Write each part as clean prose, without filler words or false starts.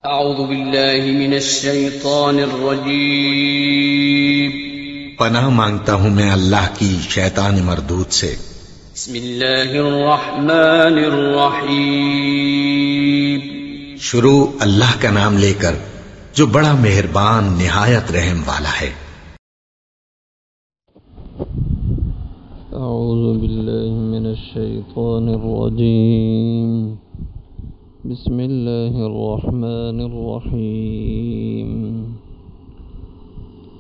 اعوذ باللہ من الشیطان الرجیم پناہ مانگتا ہوں میں اللہ کی شیطان مردود سے۔ بسم اللہ الرحمن الرحیم شروع اللہ کا نام لے کر جو بڑا مہربان نہایت رحم والا ہے۔ اعوذ باللہ من الشیطان الرجیم بسم اللہ الرحمن الرحیم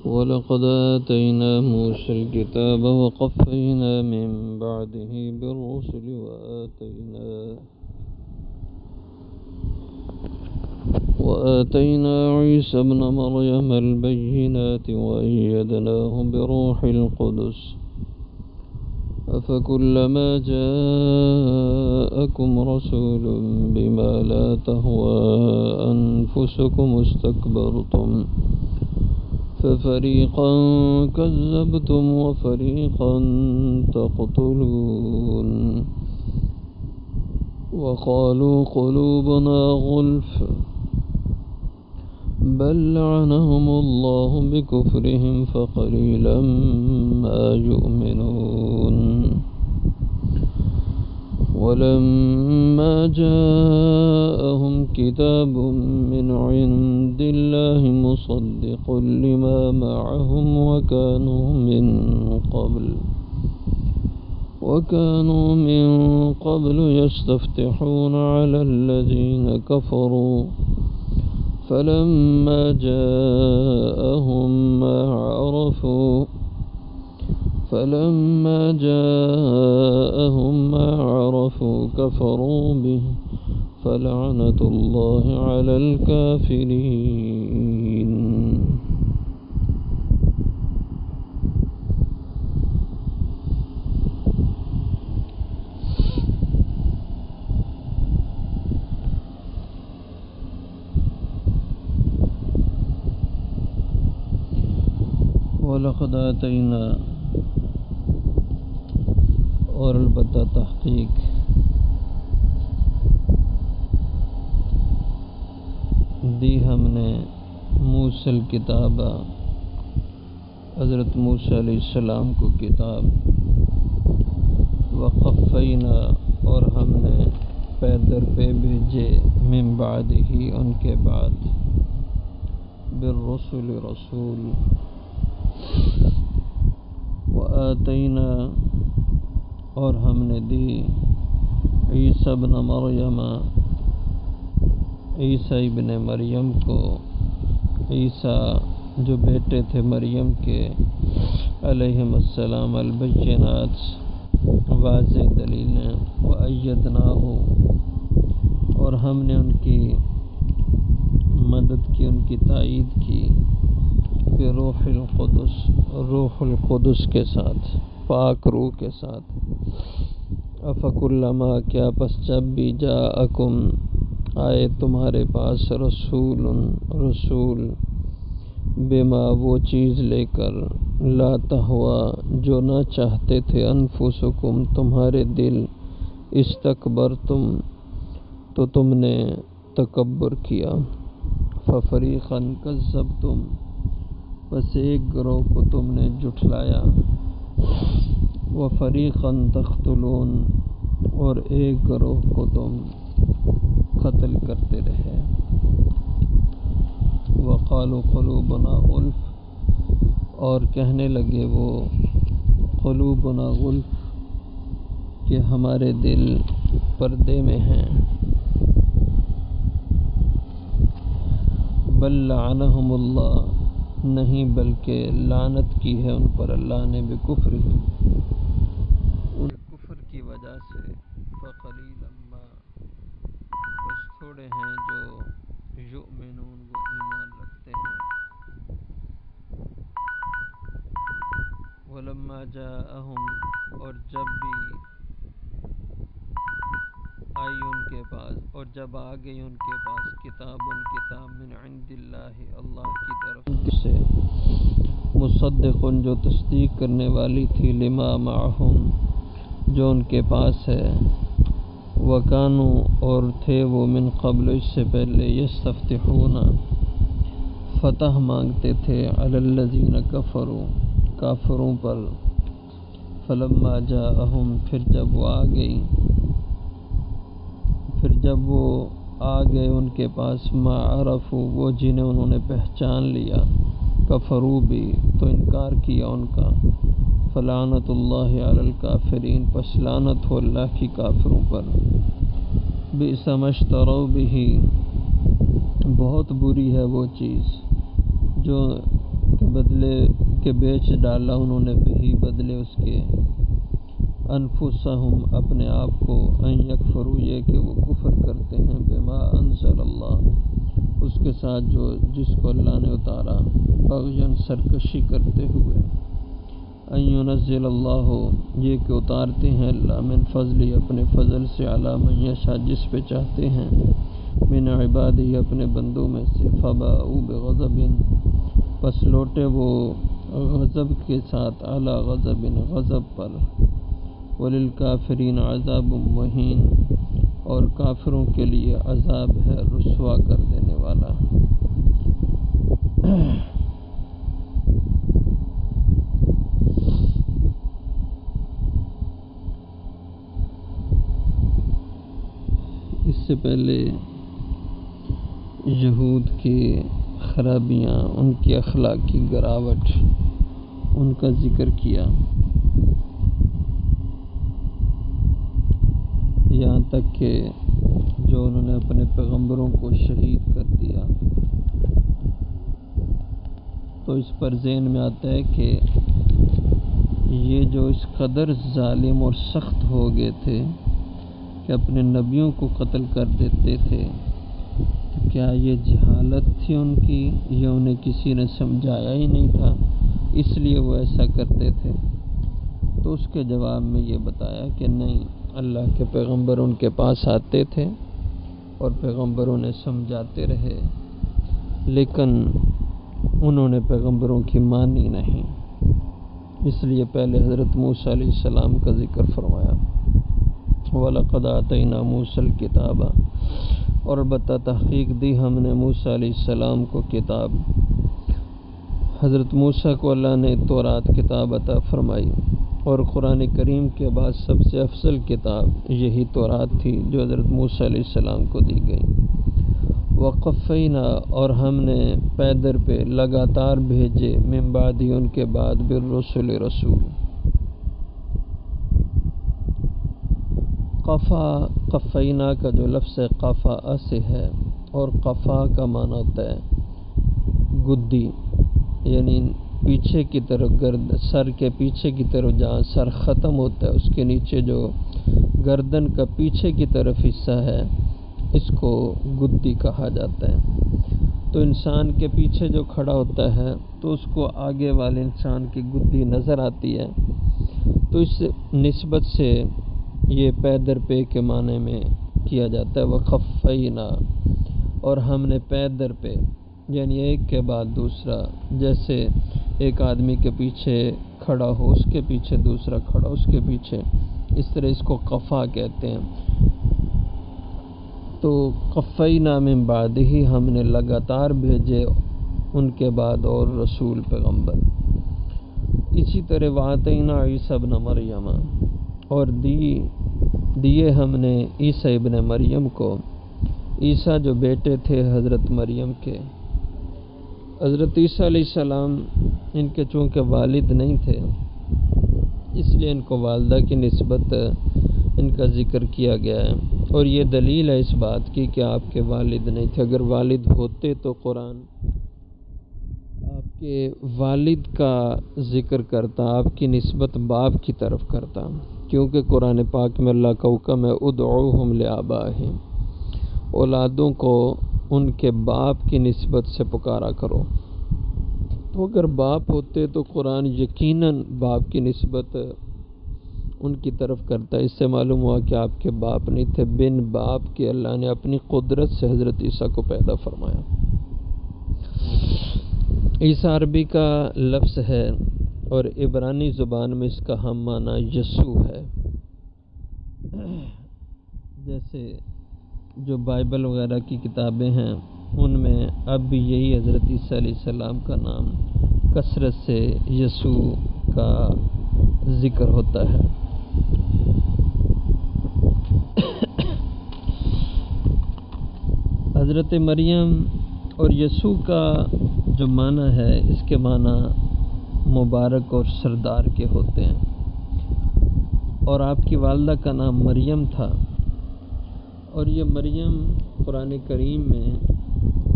وَلَقَدْ آتَيْنَا مُوسَى الْكِتَابَ وَقَفَّيْنَا مِن بَعْدِهِ بِالرُّسُلِ وَآتَيْنَا عِيسَى ابْنَ مَرْيَمَ الْبَيِّنَاتِ وَأَيَّدْنَاهُ بِرُوحِ الْقُدُسِ أَفَكُلَّمَا جَاءَكُمْ رَسُولٌ بِمَا لَا تَهْوَىٰ أَنفُسُكُمُ اسْتَكْبَرْتُمْ فَفَرِيقًا كَذَّبْتُمْ وَفَرِيقًا تَقْتُلُونَ وَقَالُوا قُلُوبُنَا غُلْفٌ بَل لَّعَنَهُمُ اللَّهُ بِكُفْرِهِمْ فَقَلِيلًا مَّا يُؤْمِنُونَ وَلَمَّا جَاءَهُمْ كِتَابٌ مِّنْ عِندِ اللَّهِ مُصَدِّقٌ لِّمَا مَعَهُمْ وَكَانُوا مِن قَبْلُ يَسْتَفْتِحُونَ عَلَى الَّذِينَ كَفَرُوا فَلَمَّا جَاءَهُم مَّا عَرَفُوا كَفَرُوا بِهِ فَلَعْنَةُ اللَّهِ عَلَى الْكَافِرِينَ وَلَقَدْ آتَيْنَا اور البتہ تحقیق دی ہم نے موسیٰ الکتاب حضرت موسیٰ علیہ السلام کو کتاب وقفینا اور ہم نے پے در پہ بھیجے من بعد ہی ان کے بعد بالرسل رسول وآتینا اور ہم نے دی عیسیٰ ابن مریم عیسیٰ ابن مریم کو عیسیٰ جو بیٹے تھے مریم کے علیہم السلام البینات واضح دلیلیں وَأَيَّدْنَاهُ اور ہم نے ان کی مدد کی ان کی تائید کی بروح القدس روح القدس کے ساتھ پاک روح کے ساتھ افکلما کیا پس جب بھی جاءکم آئے تمہارے پاس رسول بما وہ چیز لے کر لا تہوا جو نہ چاہتے تھے انفسکم تمہارے دل استکبرتم تو تم نے تکبر کیا ففریقا کذبتم بس ایک گروہ کو تم نے جھٹلایا وفریقا تقتلون اور ایک گروہ کو تم قتل کرتے رہے وقالوا قلوبنا غلف اور کہنے لگے وہ قلوبنا غلف کہ ہمارے دل پردے میں ہیں بل لعنہم اللہ نہیں بلکہ لعنت کی ہے ان پر اللہ نے بکفرہم ان کفر کی وجہ سے فقلیلا ما بس تھوڑے ہیں جو یؤمنون وہ ایمان رکھتے ہیں ولما جاءہم اور جب بھی آئی ان کے پاس اور جب آ گئی ان کے پاس کتاب من عند اللہ اللہ کی طرف سے مصدق جو تصدیق کرنے والی تھی لما معہم جو ان کے پاس ہے وکانو اور تھے وہ من قبل اس سے پہلے یستفتحون فتح مانگتے تھے علی الذین کفروا کافروں پر فلما جاءہم پھر جب وہ آ گئے ان کے پاس ما عرفوا وہ جنہیں انہوں نے پہچان لیا کفروا بھی تو انکار کیا ان کا فلعنت اللہ علی الکافرین پس لعنت ہو اللہ کی کافروں پر بئس ما اشتروا بہ بہت بری ہے وہ چیز جو کے بدلے کے بیچ ڈالا انہوں نے بھی بدلے اس کے انفسہم اپنے آپ کو ان یکفروا یہ کہ وہ کفر کرتے ہیں بما انزل اللہ اس کے ساتھ جس کو اللہ نے اتارا بغیاً سرکشی کرتے ہوئے ان ینزل اللہ یہ کہ اتارتے ہیں اللہ من فضلی اپنے فضل سے علی من یشاء جس پہ چاہتے ہیں من عبادی اپنے بندوں میں سے فباؤوا بغضب پس لوٹے وہ غضب کے ساتھ علی غضب غضب پر وللکافرین عذاب مہین اور کافروں کے لیے عذاب ہے رسوا کر دینے والا اس سے پہلے یہود کی خرابیاں ان کی اخلاقی گراوٹ ان کا ذکر کیا یہاں تک کہ جو انہوں نے اپنے پیغمبروں کو شہید کر دیا تو اس پر ذہن میں آتا ہے کہ یہ جو اس قدر ظالم اور سخت ہو گئے تھے کہ اپنے نبیوں کو قتل کر دیتے تھے کیا یہ جہالت تھی ان کی یا انہیں کسی نے سمجھایا ہی نہیں تھا اس لیے وہ ایسا کرتے تھے تو اس کے جواب میں یہ بتایا کہ نہیں اللہ کے پیغمبر ان کے پاس آتے تھے اور پیغمبر انہیں سمجھاتے رہے لیکن انہوں نے پیغمبروں کی مانی نہیں اس لیے پہلے حضرت موسیٰ علیہ السلام کا ذکر فرمایا وَلَقَدْ آتَيْنَا مُوسَى الْكِتَابَ اور البتہ تحقیق دی ہم نے موسیٰ علیہ السلام کو کتاب حضرت موسیٰ کو اللہ نے تورات کتاب عطا فرمائی اور قرآن کریم کے بعد سب سے افضل کتاب یہی تورات تھی جو حضرت موسیٰ علیہ السلام کو دی گئی وقفینا اور ہم نے پیدر پہ لگاتار بھیجے من بعدی ان کے بعد بالرسل رسول قفینا کا جو لفظ قفا سے ہے اور قفا کا معنی ہوتا ہے گدی یعنی پیچھے کی طرف سر کے پیچھے کی طرف جہاں سر ختم ہوتا ہے اس کے نیچے جو گردن کا پیچھے کی طرف حصہ ہے اس کو گدی کہا جاتا ہے تو انسان کے پیچھے جو کھڑا ہوتا ہے تو اس کو آگے والے انسان کی گدی نظر آتی ہے تو اس نسبت سے یہ پیدر پے کے معنی میں کیا جاتا ہے وقفینا اور ہم نے پیدر پہ یعنی ایک کے بعد دوسرا جیسے ایک آدمی کے پیچھے کھڑا ہو اس کے پیچھے دوسرا کھڑا اس کے پیچھے اس طرح اس کو قفا کہتے ہیں تو قفینا من بعد ہی ہم نے لگاتار بھیجے ان کے بعد اور رسول پیغمبر اسی طرح وآتینا عیسیٰ ابن مریم اور دیے ہم نے عیسیٰ ابن مریم کو عیسیٰ جو بیٹے تھے حضرت مریم کے حضرت عیسیٰ علیہ السلام ان کے چونکہ والد نہیں تھے اس لیے ان کو والدہ کی نسبت ان کا ذکر کیا گیا ہے اور یہ دلیل ہے اس بات کی کہ آپ کے والد نہیں تھے اگر والد ہوتے تو قرآن آپ کے والد کا ذکر کرتا آپ کی نسبت باپ کی طرف کرتا کیونکہ قرآن پاک میں اللہ کا حکم ہے ادعوہم لآبائہم اولادوں کو ان کے باپ کی نسبت سے پکارا کرو تو اگر باپ ہوتے تو قرآن یقیناً باپ کی نسبت ان کی طرف کرتا ہے اس سے معلوم ہوا کہ آپ کے باپ نہیں تھے بن باپ کے اللہ نے اپنی قدرت سے حضرت عیسیٰ کو پیدا فرمایا عیسیٰ عربی کا لفظ ہے اور عبرانی زبان میں اس کا ہم معنی یسوع ہے جیسے جو بائبل وغیرہ کی کتابیں ہیں ان میں اب بھی یہی حضرت عیسیٰ علیہ السلام کا نام کثرت سے یسوع کا ذکر ہوتا ہے۔ حضرت مریم اور یسوع کا جو معنی ہے اس کے معنی مبارک اور سردار کے ہوتے ہیں، اور آپ کی والدہ کا نام مریم تھا، اور یہ مریم قرآن کریم میں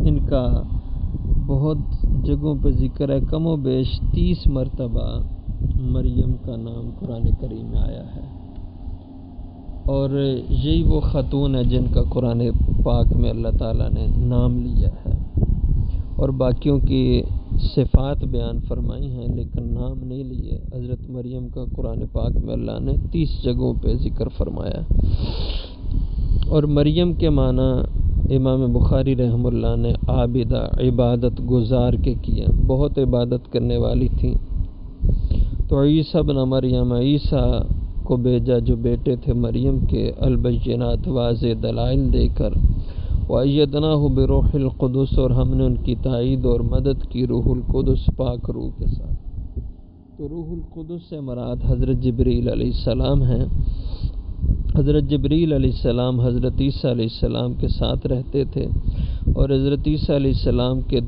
ان کا بہت جگہوں پہ ذکر ہے، کم و بیش 30 مرتبہ مریم کا نام قرآن کریم میں آیا ہے، اور یہی وہ خاتون ہے جن کا قرآن پاک میں اللہ تعالیٰ نے نام لیا ہے، اور باقیوں کی صفات بیان فرمائی ہیں لیکن نام نہیں لیے۔ حضرت مریم کا قرآن پاک میں اللہ نے 30 جگہوں پہ ذکر فرمایا، اور مریم کے معنی امام بخاری رحمہ اللہ نے عابدہ، عبادت گزار کے کیا، بہت عبادت کرنے والی تھیں۔ تو عیسیٰ ابن مریم، عیسیٰ کو بھیجا جو بیٹے تھے مریم کے، البینات واضح دلائل دے کر، وَأَيَّدْنَاهُ بِرُوحِ الْقُدُسِ، اور ہم نے ان کی تائید اور مدد کی روح القدس، پاک روح کے ساتھ۔ تو روح القدس سے مراد حضرت جبریل علیہ السلام ہیں۔ حضرت جبریل علیہ السلام حضرت عیسیٰ علیہ السلام کے ساتھ رہتے تھے، اور حضرت عیسیٰ علیہ السلام کے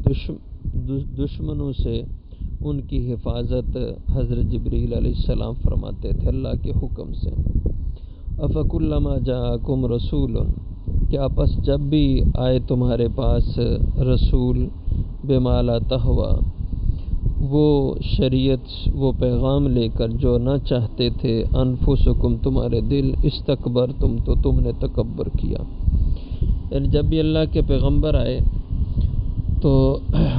دشمنوں سے ان کی حفاظت حضرت جبریل علیہ السلام فرماتے تھے اللہ کے حکم سے۔ أَفَكُلَّمَا جَاءَكُمْ رَسُولٌ، کیا پس جب بھی آئے تمہارے پاس رسول، بِمَا لَا تَهْوَىٰ، وہ شریعت، وہ پیغام لے کر جو نہ چاہتے تھے، انفسکم، تمہارے دل، استکبرتم، تو تم نے تکبر کیا۔ یعنی جب بھی اللہ کے پیغمبر آئے تو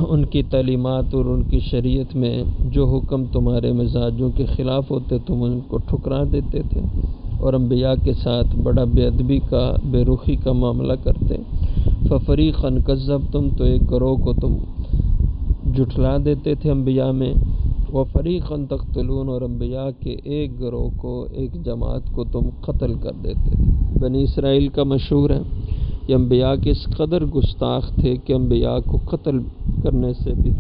ان کی تعلیمات اور ان کی شریعت میں جو حکم تمہارے مزاجوں کے خلاف ہوتے تم ان کو ٹھکرا دیتے تھے، اور انبیاء کے ساتھ بڑا بے ادبی کا، بے رخی کا معاملہ کرتے۔ فَفَرِيقًا كَذَّبْتُمْ، تو ایک گروہ کو تم جھٹلا دیتے تھے انبیاء میں، وَفَرِيقًا تَقْتُلُونَ، اور انبیاء کے ایک گروہ کو، ایک جماعت کو تم قتل کر دیتے تھے۔ بنی اسرائیل کا مشہور ہے، یہ انبیاء کے اس قدر گستاخ تھے کہ انبیاء کو قتل کرنے سے بھی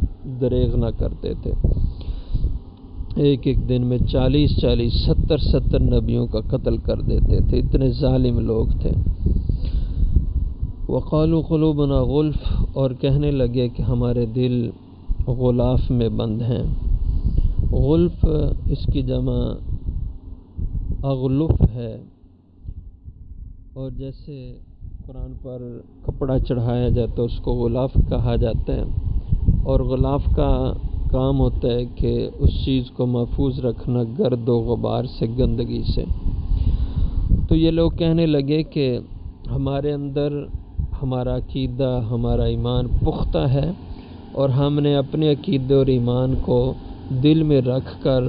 دریغ نہ کرتے تھے۔ ایک ایک دن میں 40 70 نبیوں کا قتل کر دیتے تھے، اتنے ظالم لوگ تھے۔ وَقَالُوا قُلُوبُنَا غُلْفٌ، اور کہنے لگے کہ ہمارے دل غلاف میں بند ہیں۔ غلف اس کی جمع اغلف ہے، اور جیسے قرآن پر کپڑا چڑھایا جاتا ہے اس کو غلاف کہا جاتا ہے، اور غلاف کا کام ہوتا ہے کہ اس چیز کو محفوظ رکھنا گرد و غبار سے، گندگی سے۔ تو یہ لوگ کہنے لگے کہ ہمارے اندر ہمارا عقیدہ، ہمارا ایمان پختہ ہے، اور ہم نے اپنے عقیدے اور ایمان کو دل میں رکھ کر،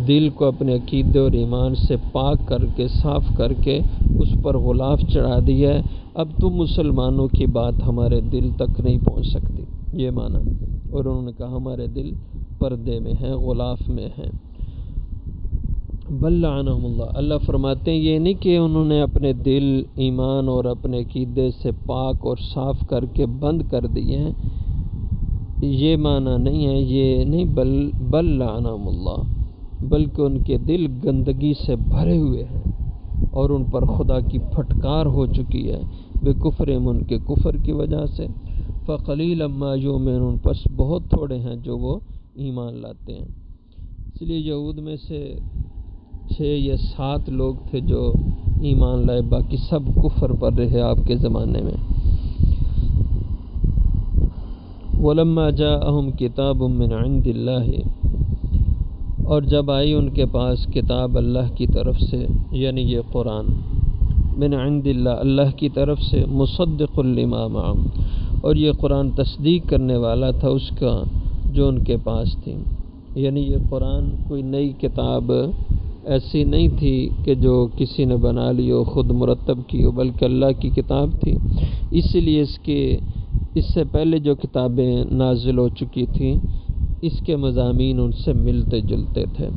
دل کو اپنے عقیدے اور ایمان سے پاک کر کے، صاف کر کے اس پر غلاف چڑھا دیا ہے، اب تم مسلمانوں کی بات ہمارے دل تک نہیں پہنچ سکتی، یہ معنی۔ اور انہوں نے کہا ہمارے دل پردے میں ہیں، غلاف میں ہیں۔ بل لعنہم اللہ، اللہ فرماتے ہیں یہ نہیں کہ انہوں نے اپنے دل، ایمان اور اپنے عقیدے سے پاک اور صاف کر کے بند کر دیے ہیں، یہ معنی نہیں ہے، یہ نہیں، بل لعنہم اللہ، بلکہ ان کے دل گندگی سے بھرے ہوئے ہیں، اور ان پر خدا کی پھٹکار ہو چکی ہے، بے کفرہم، ان کے کفر کی وجہ سے۔ فقلیلا ما یؤمنون، پس بہت تھوڑے ہیں جو وہ ایمان لاتے ہیں۔ اس لیے یہود میں سے 6 یا 7 لوگ تھے جو ایمان لائے، باقی سب کفر پر رہے آپ کے زمانے میں۔ وَلَمَّا جَاءَهُمْ كِتَابٌ مِّنْ عِندِ اللَّهِ، اور جب آئی ان کے پاس کتاب اللہ کی طرف سے، یعنی یہ قرآن، من عند اللہ، اللہ کی طرف سے، مصدق لما معهم، اور یہ قرآن تصدیق کرنے والا تھا اس کا جو ان کے پاس تھی۔ یعنی یہ قرآن کوئی نئی کتاب ایسی نہیں تھی کہ جو کسی نے بنا لی ہو، خود مرتب کی ہو، بلکہ اللہ کی کتاب تھی، اس لیے اس سے پہلے جو کتابیں نازل ہو چکی تھیں اس کے مضامین ان سے ملتے جلتے تھے،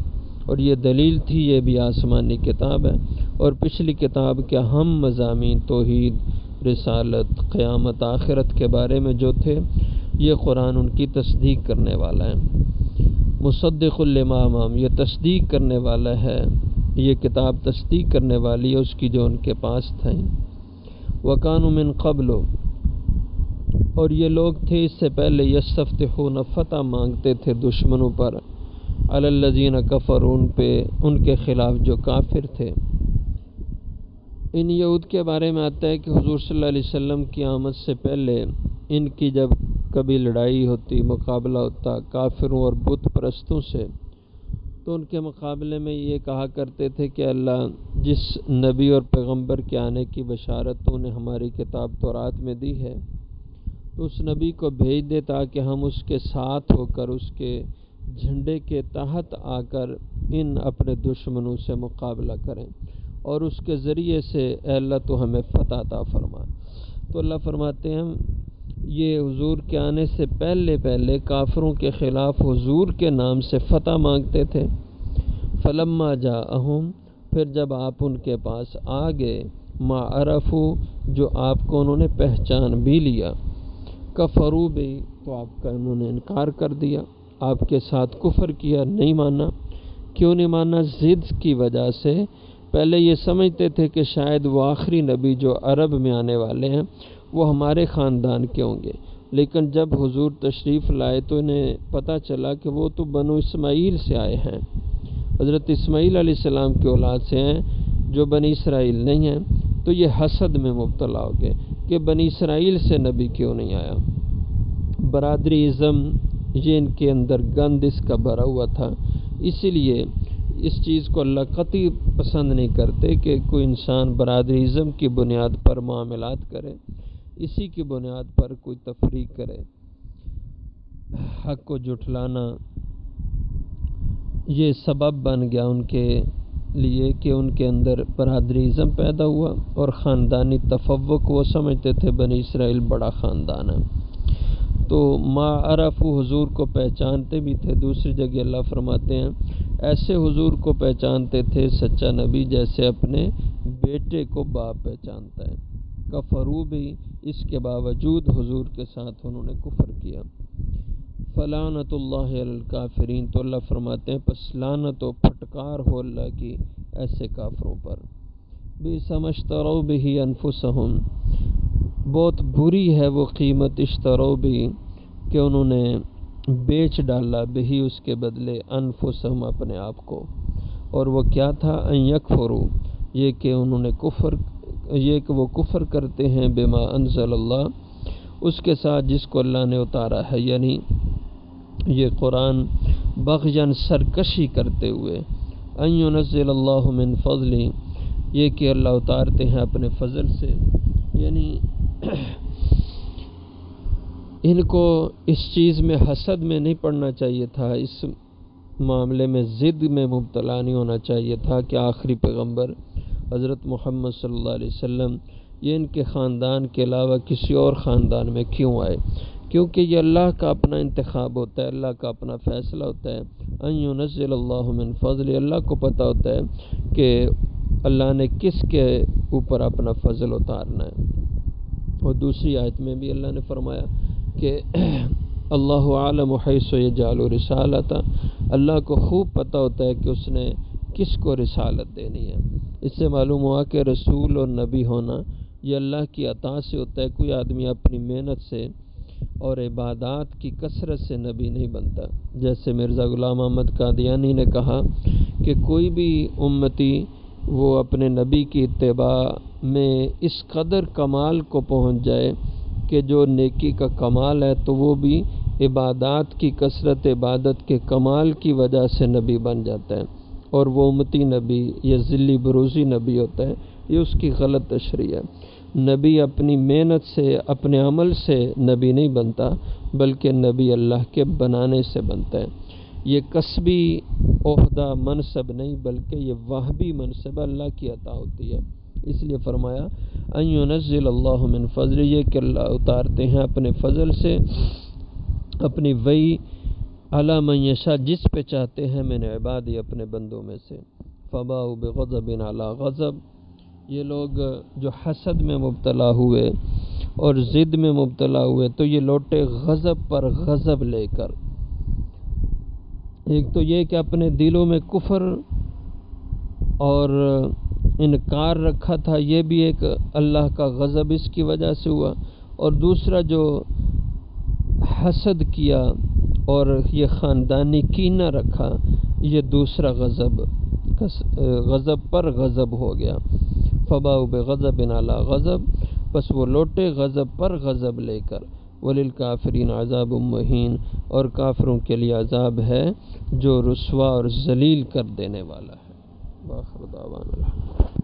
اور یہ دلیل تھی یہ بھی آسمانی کتاب ہے، اور پچھلی کتاب کے اہم مضامین توحید، رسالت، قیامت، آخرت کے بارے میں جو تھے، یہ قرآن ان کی تصدیق کرنے والا ہے۔ مصدق لما امام، یہ تصدیق کرنے والا ہے، یہ کتاب تصدیق کرنے والی ہے اس کی جو ان کے پاس تھیں۔ وَكَانُوا مِن قَبْلُ، اور یہ لوگ تھے اس سے پہلے، یستفتحون، فتح مانگتے تھے دشمنوں پر، علی الذین کفروا، ان پہ، ان کے خلاف جو کافر تھے۔ ان یہود کے بارے میں آتا ہے کہ حضور صلی اللہ علیہ وسلم کی آمد سے پہلے ان کی جب کبھی لڑائی ہوتی، مقابلہ ہوتا کافروں اور بت پرستوں سے، تو ان کے مقابلے میں یہ کہا کرتے تھے کہ اللہ جس نبی اور پیغمبر کے آنے کی بشارت تو نے ہماری کتاب تورات میں دی ہے، تو اس نبی کو بھیج دے تاکہ ہم اس کے ساتھ ہو کر، اس کے جھنڈے کے تحت آ کر ان اپنے دشمنوں سے مقابلہ کریں، اور اس کے ذریعے سے اے اللہ تو ہمیں فتح عطا فرما۔ تو اللہ فرماتے ہیں یہ حضور کے آنے سے پہلے کافروں کے خلاف حضور کے نام سے فتح مانگتے تھے۔ فلما جاءہم، پھر جب آپ ان کے پاس آ گئے، ما عرفوا، جو آپ کو انہوں نے پہچان بھی لیا، کفروا بھی، تو آپ کا انہوں نے انکار کر دیا، آپ کے ساتھ کفر کیا، نہیں مانا۔ کیوں نہیں مانا؟ ضد کی وجہ سے۔ پہلے یہ سمجھتے تھے کہ شاید وہ آخری نبی جو عرب میں آنے والے ہیں وہ ہمارے خاندان کے ہوں گے، لیکن جب حضور تشریف لائے تو انہیں پتہ چلا کہ وہ تو بنو اسماعیل سے آئے ہیں، حضرت اسماعیل علیہ السلام کی اولاد سے ہیں، جو بنی اسرائیل نہیں ہیں۔ تو یہ حسد میں مبتلا ہو گئے کہ بنی اسرائیل سے نبی کیوں نہیں آیا۔ برادری ازم، یہ ان کے اندر گند اس کا بھرا ہوا تھا، اسی لیے اس چیز کو اللہ قطعی پسند نہیں کرتے کہ کوئی انسان برادری ازم کی بنیاد پر معاملات کرے، اسی کی بنیاد پر کوئی تفریق کرے۔ حق کو جھٹلانا یہ سبب بن گیا ان کے لیے کہ ان کے اندر برادری ازم پیدا ہوا، اور خاندانی تفوق، وہ سمجھتے تھے بنی اسرائیل بڑا خاندان ہے۔ تو ما عرفوا، حضور کو پہچانتے بھی تھے۔ دوسری جگہ اللہ فرماتے ہیں ایسے حضور کو پہچانتے تھے سچا نبی جیسے اپنے بیٹے کو باپ پہچانتا ہے۔ کفروا بھی، اس کے باوجود حضور کے ساتھ انہوں نے کفر کیا۔ فلعنت اللہ علی الکافرین، تو اللہ فرماتے ہیں پس لعنت و پھٹکار ہو اللہ کی ایسے کافروں پر۔ بئس ما اشتروا بہ انفسہم، بہت بری ہے وہ قیمت اشتروا بھی کہ انہوں نے بیچ ڈالا بہی، اس کے بدلے، انفسہم، اپنے آپ کو۔ اور وہ کیا تھا؟ ان یکفروا، یہ کہ انہوں نے کہ وہ کفر کرتے ہیں بما انزل اللہ، اس کے ساتھ جس کو اللہ نے اتارا ہے، یعنی یہ قرآن، بغیاً، سرکشی کرتے ہوئے، ان ینزل اللہ من فضلہ، یہ کہ اللہ اتارتے ہیں اپنے فضل سے، یعنی ان کو اس چیز میں حسد میں نہیں پڑنا چاہیے تھا، اس معاملے میں ضد میں مبتلا نہیں ہونا چاہیے تھا کہ آخری پیغمبر حضرت محمد صلی اللہ علیہ وسلم یہ ان کے خاندان کے علاوہ کسی اور خاندان میں کیوں آئے، کیونکہ یہ اللہ کا اپنا انتخاب ہوتا ہے، اللہ کا اپنا فیصلہ ہوتا ہے۔ ان ینزل اللہ من فضل، اللہ کو پتہ ہوتا ہے کہ اللہ نے کس کے اوپر اپنا فضل اتارنا ہے۔ اور دوسری آیت میں بھی اللہ نے فرمایا کہ اللہ عالم حیث یجعل رسالتہ، اللہ کو خوب پتہ ہوتا ہے کہ اس نے کس کو رسالت دینی ہے۔ اس سے معلوم ہوا کہ رسول اور نبی ہونا یہ اللہ کی عطا سے ہوتا ہے، کوئی آدمی اپنی محنت سے اور عبادات کی کثرت سے نبی نہیں بنتا۔ جیسے مرزا غلام احمد قادیانی نے کہا کہ کوئی بھی امتی وہ اپنے نبی کی اتباع میں اس قدر کمال کو پہنچ جائے کہ جو نیکی کا کمال ہے، تو وہ بھی عبادات کی کثرت، عبادت کے کمال کی وجہ سے نبی بن جاتا ہے، اور وہ امتی نبی یا ذلی بروزی نبی ہوتا ہے۔ یہ اس کی غلط تشریح ہے۔ نبی اپنی محنت سے، اپنے عمل سے نبی نہیں بنتا، بلکہ نبی اللہ کے بنانے سے بنتا ہے۔ یہ کسبی عہدہ، منصب نہیں، بلکہ یہ وہبی منصب اللہ کی عطا ہوتی ہے۔ اس لیے فرمایا ان ینزل اللہ من فضل، یہ کہ اللہ اتارتے ہیں اپنے فضل سے اپنی وحی علی من یشاء، جس پہ چاہتے ہیں من عبادی، اپنے بندوں میں سے۔ فباؤ بغضب علی غضب، یہ لوگ جو حسد میں مبتلا ہوئے اور ضد میں مبتلا ہوئے تو یہ لوٹے غضب پر غضب لے کر۔ ایک تو یہ کہ اپنے دلوں میں کفر اور انکار رکھا تھا، یہ بھی ایک اللہ کا غضب اس کی وجہ سے ہوا، اور دوسرا جو حسد کیا اور یہ خاندانی کینہ رکھا، یہ دوسرا غضب پر غضب ہو گیا۔ فباؤ بغضب علی غضب، بس وہ لوٹے غضب پر غضب لے کر۔ وللکافرین عذاب مہین، اور کافروں کے لیے عذاب ہے جو رسوا اور ذلیل کر دینے والا ہے۔ وآخر دعوانا الحمد للہ۔